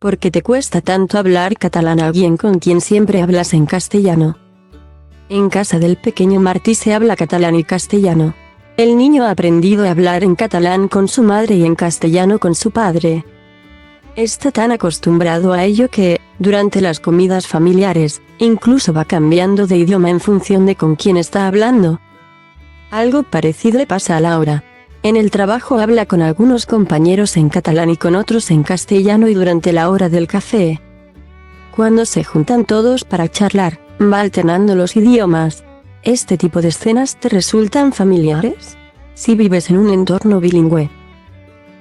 ¿Por qué te cuesta tanto hablar catalán a alguien con quien siempre hablas en castellano? En casa del pequeño Martí se habla catalán y castellano. El niño ha aprendido a hablar en catalán con su madre y en castellano con su padre. Está tan acostumbrado a ello que, durante las comidas familiares, incluso va cambiando de idioma en función de con quién está hablando. Algo parecido le pasa a Laura. En el trabajo habla con algunos compañeros en catalán y con otros en castellano y durante la hora del café. Cuando se juntan todos para charlar, va alternando los idiomas. ¿Este tipo de escenas te resultan familiares? Si vives en un entorno bilingüe.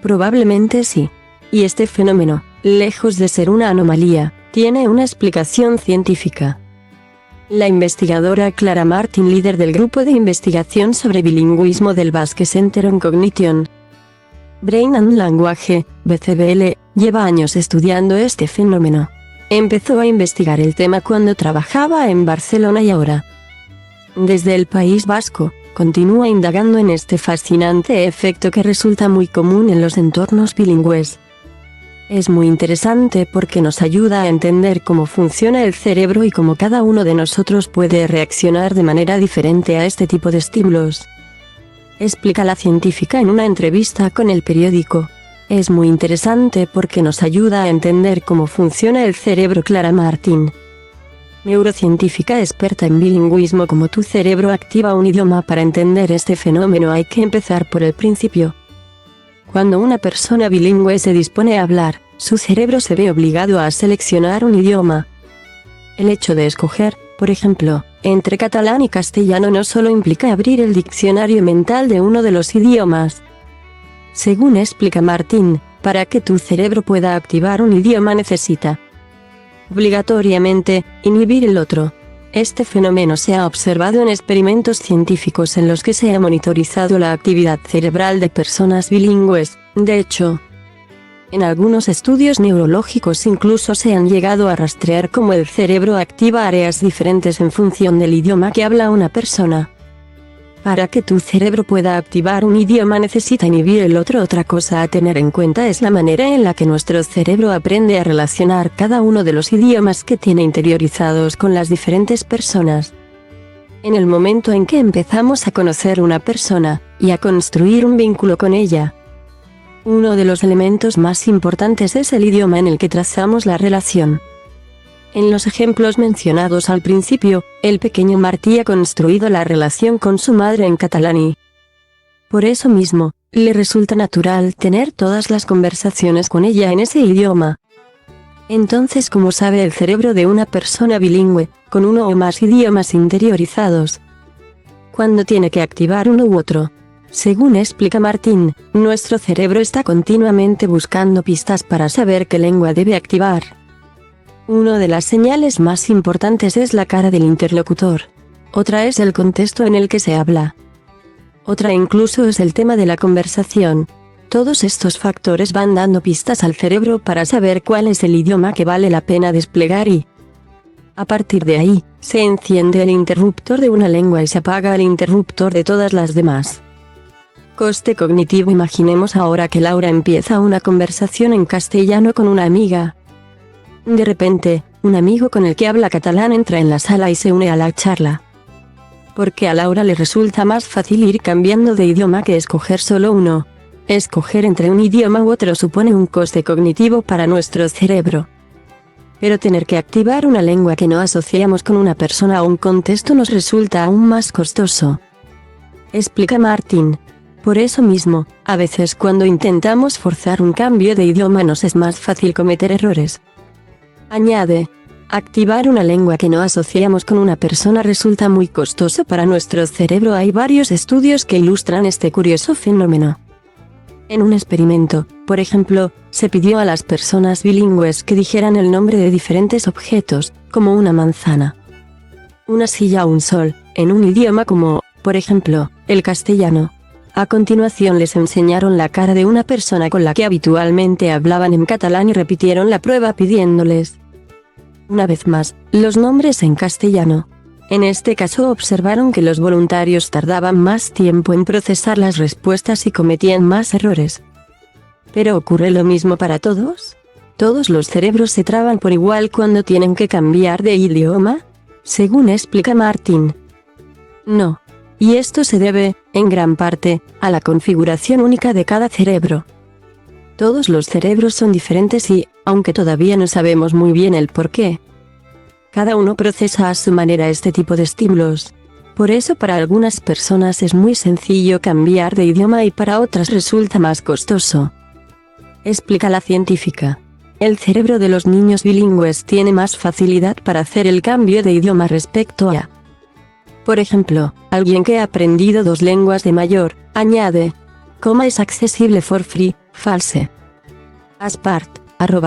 Probablemente sí. Y este fenómeno, lejos de ser una anomalía, tiene una explicación científica. La investigadora Clara Martín, líder del grupo de investigación sobre bilingüismo del Basque Center on Cognition, Brain and Language, BCBL, lleva años estudiando este fenómeno. Empezó a investigar el tema cuando trabajaba en Barcelona y ahora, desde el País Vasco, continúa indagando en este fascinante efecto que resulta muy común en los entornos bilingües. Es muy interesante porque nos ayuda a entender cómo funciona el cerebro y cómo cada uno de nosotros puede reaccionar de manera diferente a este tipo de estímulos. Explica la científica en una entrevista con el periódico. Es muy interesante porque nos ayuda a entender cómo funciona el cerebro. Clara Martín, neurocientífica experta en bilingüismo. Como tu cerebro activa un idioma. Para entender este fenómeno hay que empezar por el principio. Cuando una persona bilingüe se dispone a hablar, su cerebro se ve obligado a seleccionar un idioma. El hecho de escoger, por ejemplo, entre catalán y castellano no solo implica abrir el diccionario mental de uno de los idiomas. Según explica Martín, para que tu cerebro pueda activar un idioma necesita obligatoriamente inhibir el otro. Este fenómeno se ha observado en experimentos científicos en los que se ha monitorizado la actividad cerebral de personas bilingües. De hecho, en algunos estudios neurológicos incluso se han llegado a rastrear cómo el cerebro activa áreas diferentes en función del idioma que habla una persona. Para que tu cerebro pueda activar un idioma necesita inhibir el otro. Otra cosa a tener en cuenta es la manera en la que nuestro cerebro aprende a relacionar cada uno de los idiomas que tiene interiorizados con las diferentes personas. En el momento en que empezamos a conocer una persona, y a construir un vínculo con ella, uno de los elementos más importantes es el idioma en el que trazamos la relación. En los ejemplos mencionados al principio, el pequeño Martí ha construido la relación con su madre en catalán y, por eso mismo, le resulta natural tener todas las conversaciones con ella en ese idioma. Entonces, ¿cómo sabe el cerebro de una persona bilingüe, con uno o más idiomas interiorizados, cuando tiene que activar uno u otro? Según explica Martín, nuestro cerebro está continuamente buscando pistas para saber qué lengua debe activar. Una de las señales más importantes es la cara del interlocutor. Otra es el contexto en el que se habla. Otra incluso es el tema de la conversación. Todos estos factores van dando pistas al cerebro para saber cuál es el idioma que vale la pena desplegar y, a partir de ahí, se enciende el interruptor de una lengua y se apaga el interruptor de todas las demás. Coste cognitivo. Imaginemos ahora que Laura empieza una conversación en castellano con una amiga. De repente, un amigo con el que habla catalán entra en la sala y se une a la charla. Porque a Laura le resulta más fácil ir cambiando de idioma que escoger solo uno. Escoger entre un idioma u otro supone un coste cognitivo para nuestro cerebro. Pero tener que activar una lengua que no asociamos con una persona o un contexto nos resulta aún más costoso. Explica Martín. Por eso mismo, a veces cuando intentamos forzar un cambio de idioma nos es más fácil cometer errores. Añade, activar una lengua que no asociamos con una persona resulta muy costoso para nuestro cerebro. Hay varios estudios que ilustran este curioso fenómeno. En un experimento, por ejemplo, se pidió a las personas bilingües que dijeran el nombre de diferentes objetos, como una manzana, una silla o un sol, en un idioma como, por ejemplo, el castellano. A continuación les enseñaron la cara de una persona con la que habitualmente hablaban en catalán y repitieron la prueba pidiéndoles, una vez más, los nombres en castellano. En este caso observaron que los voluntarios tardaban más tiempo en procesar las respuestas y cometían más errores. ¿Pero ocurre lo mismo para todos? ¿Todos los cerebros se traban por igual cuando tienen que cambiar de idioma? Según explica Martin. No. Y esto se debe, en gran parte, a la configuración única de cada cerebro. Todos los cerebros son diferentes y, aunque todavía no sabemos muy bien el por qué, cada uno procesa a su manera este tipo de estímulos. Por eso para algunas personas es muy sencillo cambiar de idioma y para otras resulta más costoso. Explica la científica. El cerebro de los niños bilingües tiene más facilidad para hacer el cambio de idioma respecto a, por ejemplo, alguien que ha aprendido 2 lenguas de mayor. Añade. Es accessible for free, false. As part,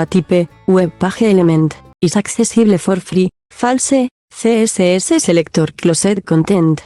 @type, web page element, is accessible for free, false, CSS selector closed content.